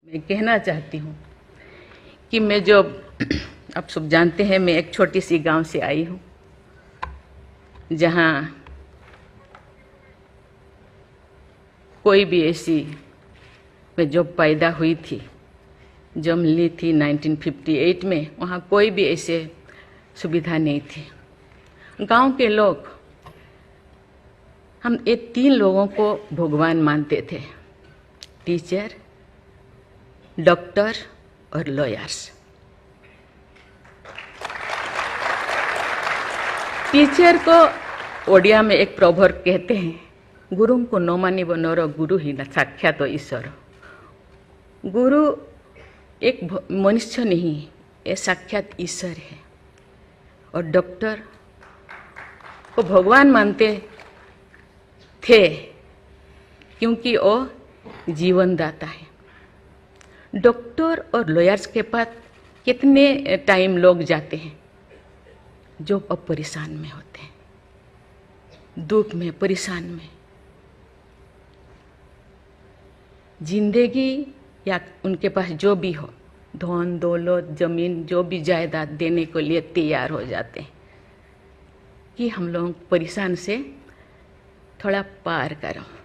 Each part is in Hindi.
मैं कहना चाहती हूँ कि मैं जो आप सब जानते हैं, मैं एक छोटी सी गांव से आई हूँ जहाँ कोई भी ऐसी, मैं जब पैदा हुई थी, जन्म ली थी 1958 में, वहाँ कोई भी ऐसे सुविधा नहीं थी। गांव के लोग, हम ये 3 लोगों को भगवान मानते थे, टीचर, डॉक्टर और लॉयर्स। टीचर को ओडिया में एक प्रोवर्ब कहते हैं, गुरु को न मानिब नर, गुरु ही न साक्षात ईश्वर। गुरु एक मनुष्य नहीं, ये साक्षात ईश्वर है। और डॉक्टर को भगवान मानते थे क्योंकि वो जीवनदाता है। डॉक्टर और लॉयर्स के पास कितने टाइम लोग जाते हैं जो अब परेशान में होते हैं, दुख में, परेशान में। जिंदगी या उनके पास जो भी हो, धन दौलत, जमीन, जो भी जायदाद देने के लिए तैयार हो जाते हैं कि हम लोग परेशान से थोड़ा पार करो।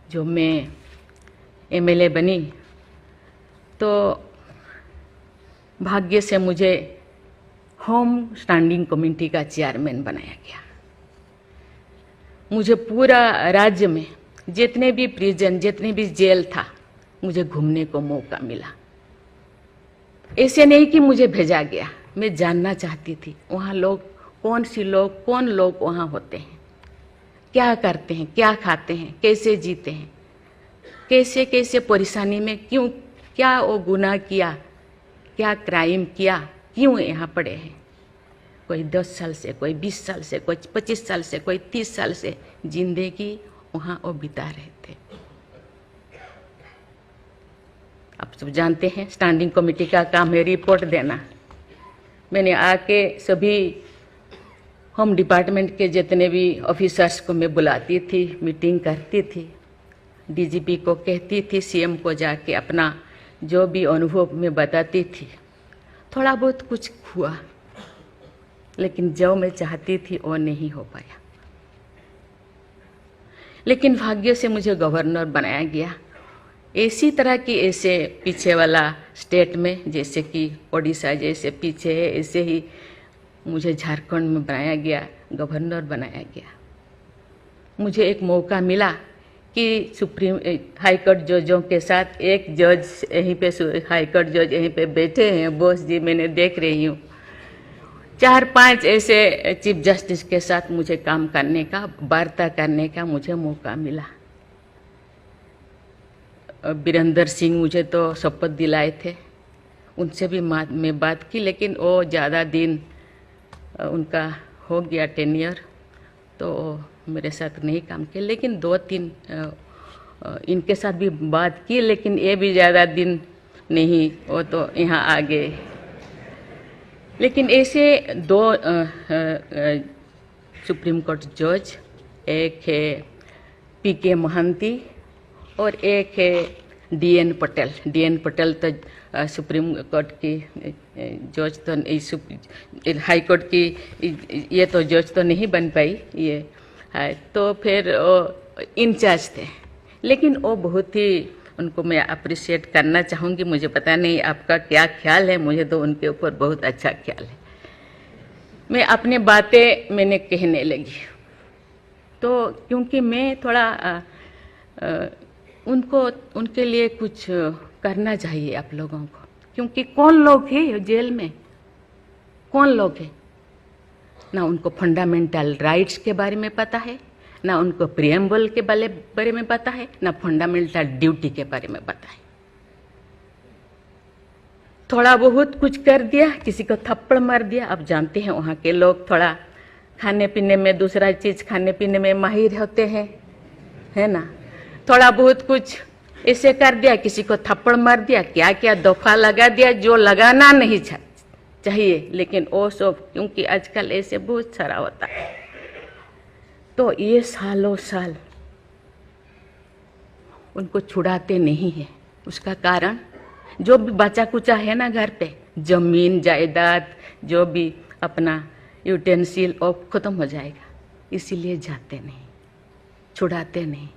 जो मैं एमएलए बनी तो भाग्य से मुझे होम स्टैंडिंग कमेटी का चेयरमैन बनाया गया। मुझे पूरा राज्य में जितने भी प्रिजन, जितने भी जेल था, मुझे घूमने को मौका मिला। ऐसे नहीं कि मुझे भेजा गया, मैं जानना चाहती थी वहाँ लोग, कौन लोग वहाँ होते हैं, क्या करते हैं, क्या खाते हैं, कैसे जीते हैं, कैसे कैसे परेशानी में, क्यों, क्या वो गुनाह किया, क्या क्राइम किया, क्यों यहाँ पड़े हैं। कोई 10 साल से, कोई 20 साल से, कोई 25 साल से, कोई 30 साल से जिंदगी वहाँ वो बिता रहे थे। आप सब जानते हैं स्टैंडिंग कमेटी का काम है रिपोर्ट देना। मैंने आके सभी होम डिपार्टमेंट के जितने भी ऑफिसर्स को मैं बुलाती थी, मीटिंग करती थी, डीजीपी को कहती थी, सीएम को जाके अपना जो भी अनुभव मैं बताती थी। थोड़ा बहुत कुछ हुआ, लेकिन जो मैं चाहती थी वो नहीं हो पाया। लेकिन भाग्य से मुझे गवर्नर बनाया गया। इसी तरह की, ऐसे पीछे वाला स्टेट में, जैसे कि ओडिशा जैसे पीछे है, ऐसे ही मुझे झारखंड में बनाया गया, गवर्नर बनाया गया। मुझे एक मौका मिला कि सुप्रीम हाई कोर्ट जजों के साथ एक जज यहीं पे, हाई कोर्ट जज यहीं पे बैठे हैं, बॉस जी, मैंने देख रही हूँ, 4-5 ऐसे चीफ जस्टिस के साथ मुझे काम करने का, वार्ता करने का मुझे मौका मिला। वीरेंद्र सिंह मुझे तो शपथ दिलाए थे, उनसे भी मैं बात की, लेकिन वो ज़्यादा दिन उनका हो गया टेन्योर, तो मेरे साथ नहीं काम किया। लेकिन 2-3 इनके साथ भी बात की, लेकिन ये भी ज़्यादा दिन नहीं, वो तो यहाँ आ गए। लेकिन ऐसे 2 सुप्रीम कोर्ट जज, एक है पीके महंती और एक है डीएन पटेल। डीएन पटेल तो सुप्रीम कोर्ट की जज तो, हाई कोर्ट की ये तो जज तो नहीं बन पाई ये है, तो फिर वो इंचार्ज थे। लेकिन वो बहुत ही, उनको मैं अप्रिशिएट करना चाहूँगी। मुझे पता नहीं आपका क्या ख्याल है, मुझे तो उनके ऊपर बहुत अच्छा ख्याल है। मैं अपनी बातें मैंने कहने लगी, तो क्योंकि मैं थोड़ा उनके लिए कुछ करना चाहिए आप लोगों को, क्योंकि कौन लोग हैं जेल में, कौन लोग हैं, ना उनको फंडामेंटल राइट्स के बारे में पता है, ना उनको प्रिएम्बल के बारे में पता है, ना फंडामेंटल ड्यूटी के बारे में पता है। थोड़ा बहुत कुछ कर दिया, किसी को थप्पड़ मार दिया। आप जानते हैं वहाँ के लोग थोड़ा खाने पीने में, दूसरा चीज़ खाने पीने में माहिर होते हैं, है ना। थोड़ा बहुत कुछ ऐसे कर दिया, किसी को थप्पड़ मार दिया, क्या क्या दफा लगा दिया जो लगाना नहीं चाहिए। लेकिन वो सब, क्योंकि आजकल ऐसे बहुत सारा होता है, तो ये सालों साल उनको छुड़ाते नहीं हैं। उसका कारण जो भी बचा कुचा है ना घर पे, जमीन जायदाद जो भी अपना यूटेंसिल और ख़त्म हो जाएगा, इसीलिए जाते नहीं, छुड़ाते नहीं।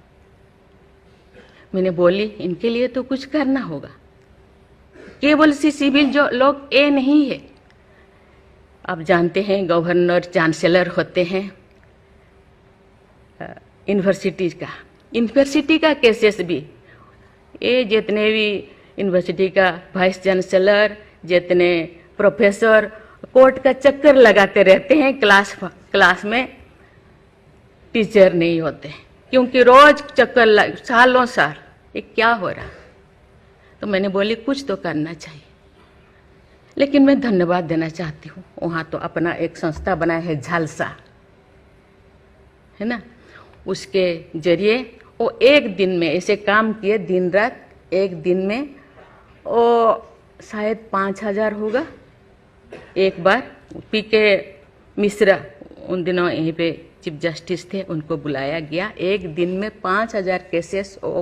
मैंने बोली इनके लिए तो कुछ करना होगा। केवल सी सिविल जो लोग ए नहीं है, आप जानते हैं गवर्नर चांसलर होते हैं यूनिवर्सिटी का केसेस भी, ये जितने भी यूनिवर्सिटी का वाइस चांसलर, जितने प्रोफेसर कोर्ट का चक्कर लगाते रहते हैं, क्लास में टीचर नहीं होते, क्योंकि रोज चक्कर सालों साल, ये क्या हो रहा। तो मैंने बोली कुछ तो करना चाहिए। लेकिन मैं धन्यवाद देना चाहती हूँ, वहाँ तो अपना एक संस्था बनाया है झालसा, है ना, उसके जरिए वो एक दिन में ऐसे काम किए, दिन रात, एक दिन में वो शायद 5,000 होगा। एक बार पीके मिश्रा उन दिनों यहीं पे चीफ जस्टिस थे, उनको बुलाया गया, एक दिन में 5,000 केसेस वो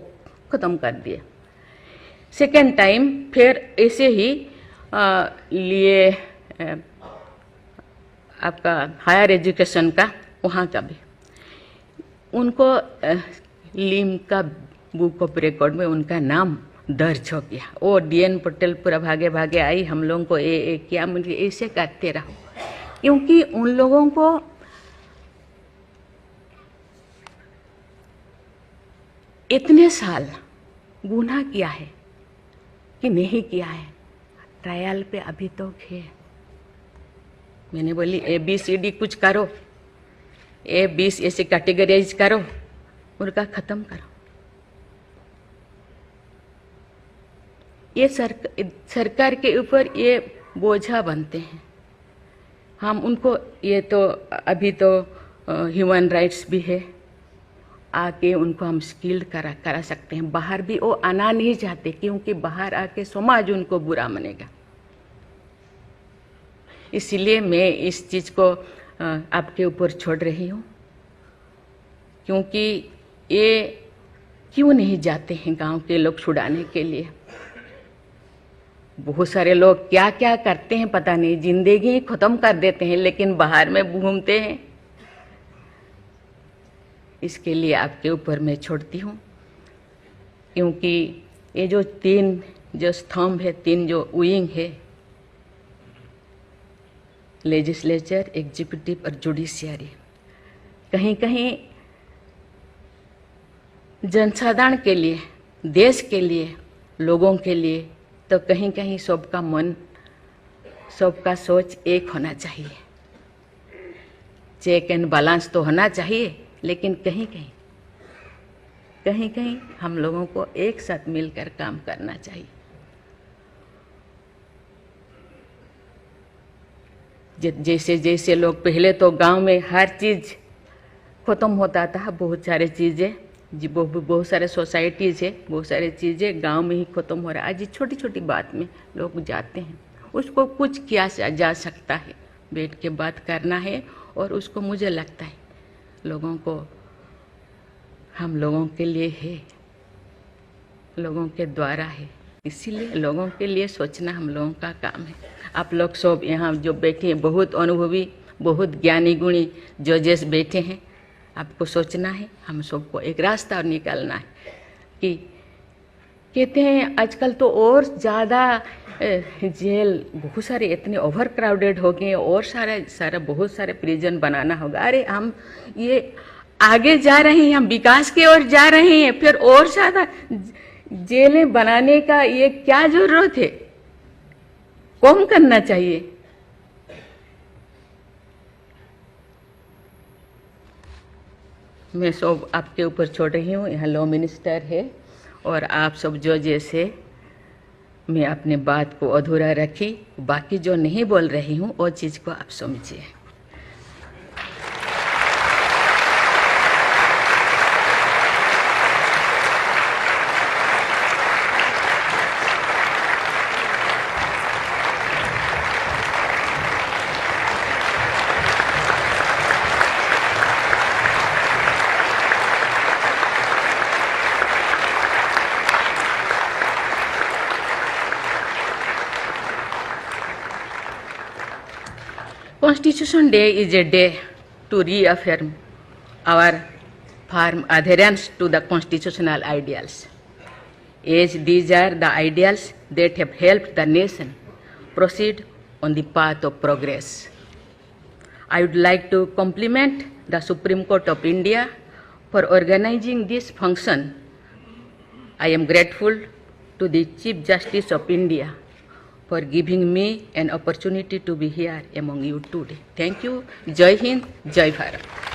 ख़त्म कर दिए। सेकेंड टाइम फिर ऐसे ही लिए आपका हायर एजुकेशन का, वहाँ का भी उनको लिम का बुक ऑफ रिकॉर्ड में उनका नाम दर्ज हो गया। वो डीएन पटेल पूरा भागे भागे आई, हम लोगों को ये किया, मुझे ऐसे करते रहो, क्योंकि उन लोगों को इतने साल गुनाह किया है कि नहीं किया है, ट्रायल पे अभी तो है। मैंने बोली ABCD कुछ करो, A20 ऐसे कैटेगराइज करो, उनका खत्म करो। ये सरकार के ऊपर ये बोझा बनते हैं। हम उनको, ये तो अभी तो ह्यूमन राइट्स भी है, आके उनको हम स्किल्ड करा सकते हैं। बाहर भी वो आना नहीं चाहते, क्योंकि बाहर आके समाज उनको बुरा मानेगा। इसलिए मैं इस चीज़ को आपके ऊपर छोड़ रही हूँ, क्योंकि ये क्यों नहीं जाते हैं गांव के लोग छुड़ाने के लिए। बहुत सारे लोग क्या क्या करते हैं पता नहीं, जिंदगी ख़त्म कर देते हैं, लेकिन बाहर में घूमते हैं। इसके लिए आपके ऊपर मैं छोड़ती हूँ, क्योंकि ये जो 3 जो स्तंभ है, 3 जो विंग है, लेजिस्लेचर, एग्जीक्यूटिव और जुडिशियरी, कहीं कहीं जनसाधारण के लिए, देश के लिए, लोगों के लिए, तो कहीं कहीं सबका मन, सबका सोच एक होना चाहिए। चेक एंड बैलेंस तो होना चाहिए, लेकिन कहीं कहीं हम लोगों को एक साथ मिलकर काम करना चाहिए। जैसे जैसे लोग, पहले तो गांव में हर चीज़ ख़त्म होता था, बहुत सारे चीज़ें जी, बहुत सारे सोसाइटीज़ है, बहुत सारी चीज़ें गांव में ही ख़त्म हो रहा है। आज छोटी छोटी बात में लोग जाते हैं, उसको कुछ किया जा सकता है, बैठ के बात करना है, और उसको मुझे लगता है लोगों को, हम लोगों के लिए है, लोगों के द्वारा है, इसीलिए लोगों के लिए सोचना हम लोगों का काम है। आप लोग सब यहाँ जो बैठे हैं, बहुत अनुभवी, बहुत ज्ञानी गुणी जजेस बैठे हैं, आपको सोचना है, हम सबको एक रास्ता और निकालना है। कि कहते हैं आजकल तो और ज़्यादा जेल, बहुत सारे इतने ओवर क्राउडेड हो गए, और सारा बहुत सारे प्रिजन बनाना होगा। अरे हम ये आगे जा रहे हैं, हम विकास की ओर जा रहे हैं, फिर और ज़्यादा जेलें बनाने का ये क्या जरूरत है? कम करना चाहिए। मैं सब आपके ऊपर छोड़ रही हूँ, यहाँ लॉ मिनिस्टर है, और आप सब जो जैसे, मैं अपने बात को अधूरा रखी, बाकी जो नहीं बोल रही हूँ वो चीज़ को आप समझिए। Constitution Day is a day to reaffirm our firm adherence to the constitutional ideals, as these are the ideals that have helped the nation proceed on the path of progress. I would like to compliment the Supreme Court of India for organizing this function. I am grateful to the Chief Justice of India for giving me an opportunity to be here among you today. Thank you. Jai Hind, Jai Bharat.